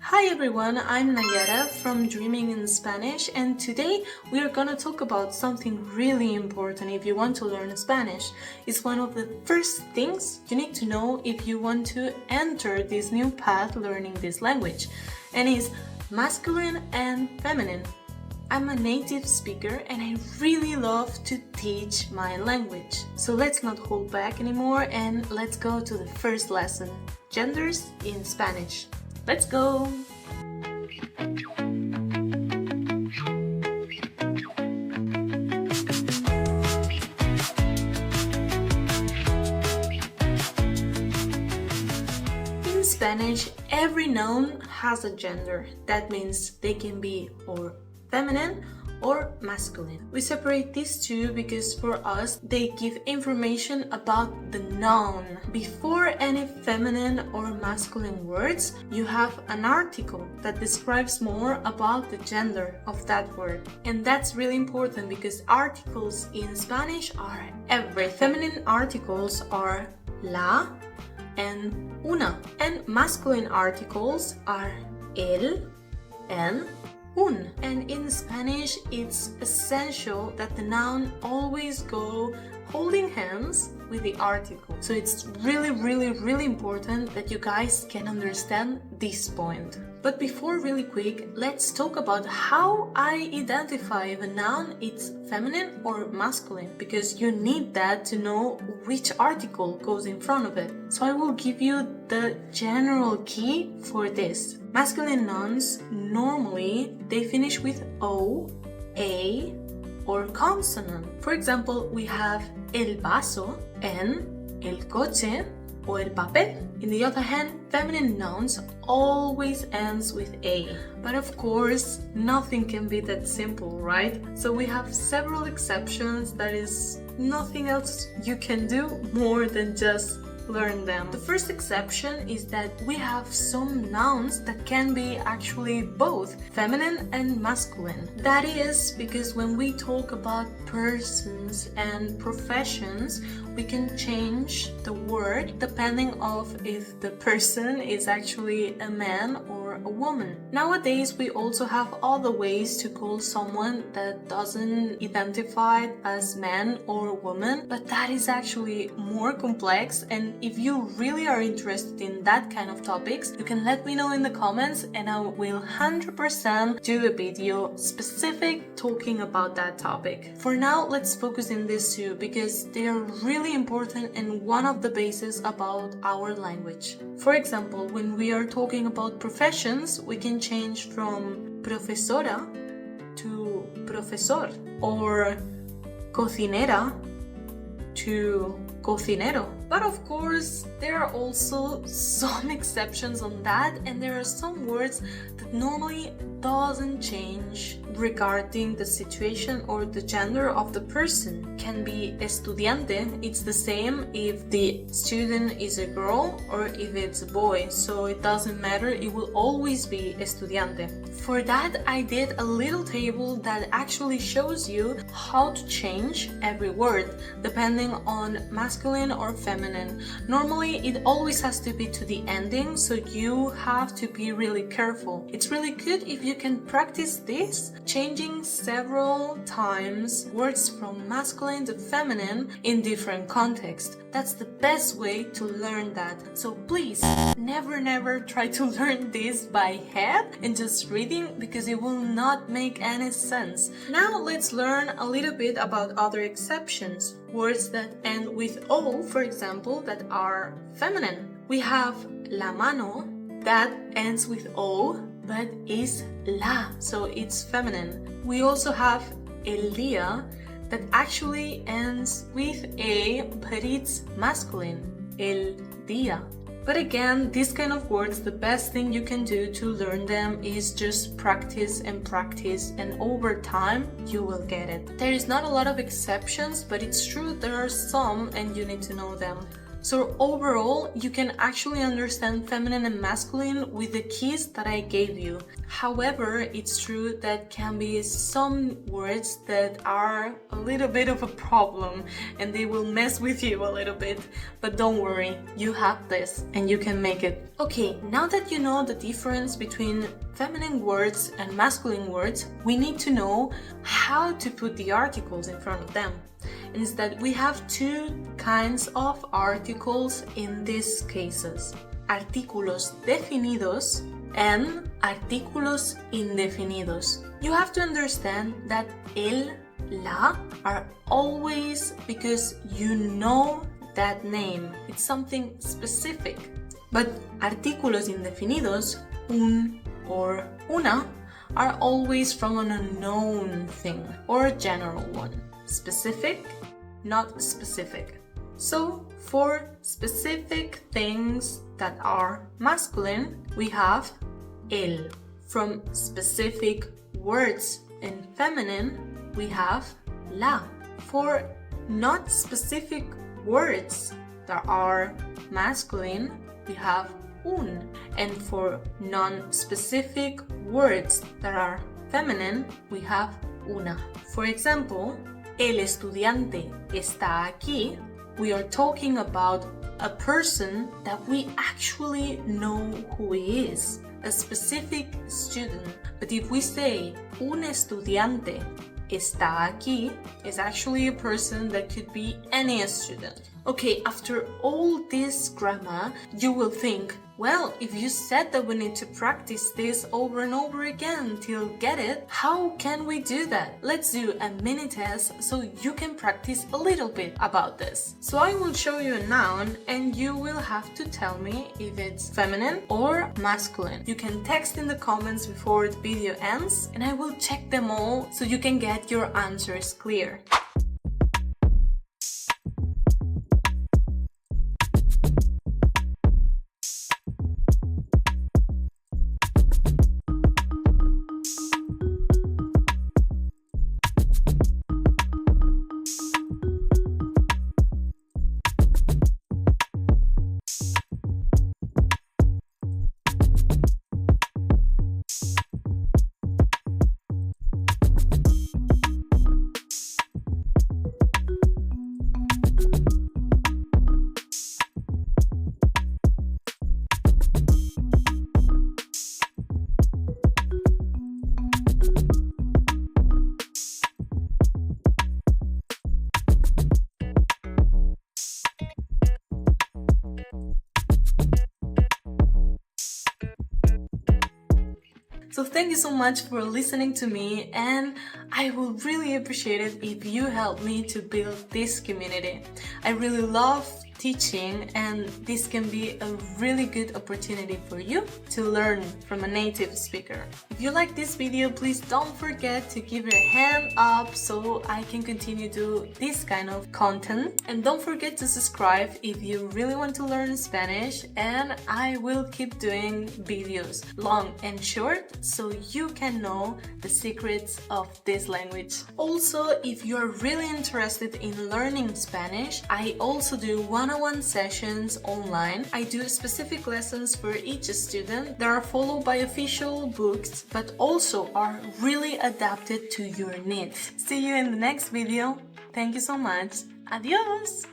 Hi everyone, I'm Nayara from Dreaming in Spanish, and today we are gonna talk about something really important if you want to learn Spanish. It's one of the first things you need to know if you want to enter this new path learning this language, and it's masculine and feminine. I'm a native speaker and I really love to teach my language. So let's not hold back anymore and let's go to the first lesson, genders in Spanish. Let's go! In Spanish, every noun has a gender. That means they can be or feminine or masculine. We separate these two because for us they give information about the noun. Before any feminine or masculine words, you have an article that describes more about the gender of that word. And that's really important because articles in Spanish are every. Feminine articles are la and una, and masculine articles are el and un. And in Spanish, it's essential that the noun always go holding hands with the article. So it's really important that you guys can understand this point. But before really quick, let's talk about how I identify if a noun is feminine or masculine, because you need that to know which article goes in front of it. So I will give you the general key for this. Masculine nouns, normally they finish with O, A, or consonant. For example, we have el vaso and el coche or el papel. In the other hand, feminine nouns always ends with A. But of course, nothing can be that simple, right? So we have several exceptions. That is nothing else you can do more than just learn them. The first exception is that we have some nouns that can be actually both feminine and masculine. That is because when we talk about persons and professions, we can change the word depending of if the person is actually a man or a woman. Nowadays, we also have other ways to call someone that doesn't identify as man or woman, but that is actually more complex. And if you really are interested in that kind of topics, you can let me know in the comments and I will 100% do a video specific talking about that topic. For now, let's focus in these two because they are really important and one of the bases about our language. For example, when we are talking about professions, we can change from profesora to profesor or cocinera to cocinero. But of course, there are also some exceptions on that, and there are some words that normally doesn't change regarding the situation or the gender of the person. Can be estudiante, it's the same if the student is a girl or if it's a boy, so it doesn't matter, it will always be estudiante. For that, I did a little table that actually shows you how to change every word depending on masculine or feminine. Normally, it always has to be to the ending, so you have to be really careful. It's really good if you can practice this, changing several times words from masculine to feminine in different contexts. That's the best way to learn that. So please, never try to learn this by head and just reading because it will not make any sense. Now let's learn a little bit about other exceptions. Words that end with O, for example, that are feminine. We have la mano, that ends with O, but is la, so it's feminine. We also have el día, that actually ends with A, but it's masculine, el día. But again, these kind of words, the best thing you can do to learn them is just practice, and over time, you will get it. There is not a lot of exceptions, but it's true there are some and you need to know them. So overall, you can actually understand feminine and masculine with the keys that I gave you. However, it's true that can be some words that are a little bit of a problem and they will mess with you a little bit. But don't worry, you have this and you can make it. Okay, now that you know the difference between feminine words and masculine words, we need to know how to put the articles in front of them. And it's that we have two kinds of articles in these cases: artículos definidos and artículos indefinidos. You have to understand that el, la are always because you know that name. It's something specific. But artículos indefinidos, un or una, are always from an unknown thing or a general one. Specific, not specific. So for specific things that are masculine, we have el. From specific words in feminine, we have la. For not specific words that are masculine, we have un. And for non-specific words that are feminine, we have una. For example, el estudiante está aquí. We are talking about a person that we actually know who he is, a specific student. But if we say un estudiante está aquí, it's actually a person that could be any student. Okay, after all this grammar, you will think, well, if you said that we need to practice this over and over again till get it, how can we do that? Let's do a mini test so you can practice a little bit about this. So I will show you a noun and you will have to tell me if it's feminine or masculine. You can text in the comments before the video ends and I will check them all so you can get your answers clear. So thank you so much for listening to me, and I will really appreciate it if you help me to build this community. I really love teaching, and this can be a really good opportunity for you to learn from a native speaker. If you like this video, please don't forget to give it a hand up so I can continue to do this kind of content. And don't forget to subscribe if you really want to learn Spanish, and I will keep doing videos, long and short, so you can know the secrets of this language. Also, if you're really interested in learning Spanish, I also do one-on-one sessions online. I do specific lessons for each student that are followed by official books, but also are really adapted to your needs. See you in the next video. Thank you so much. Adios!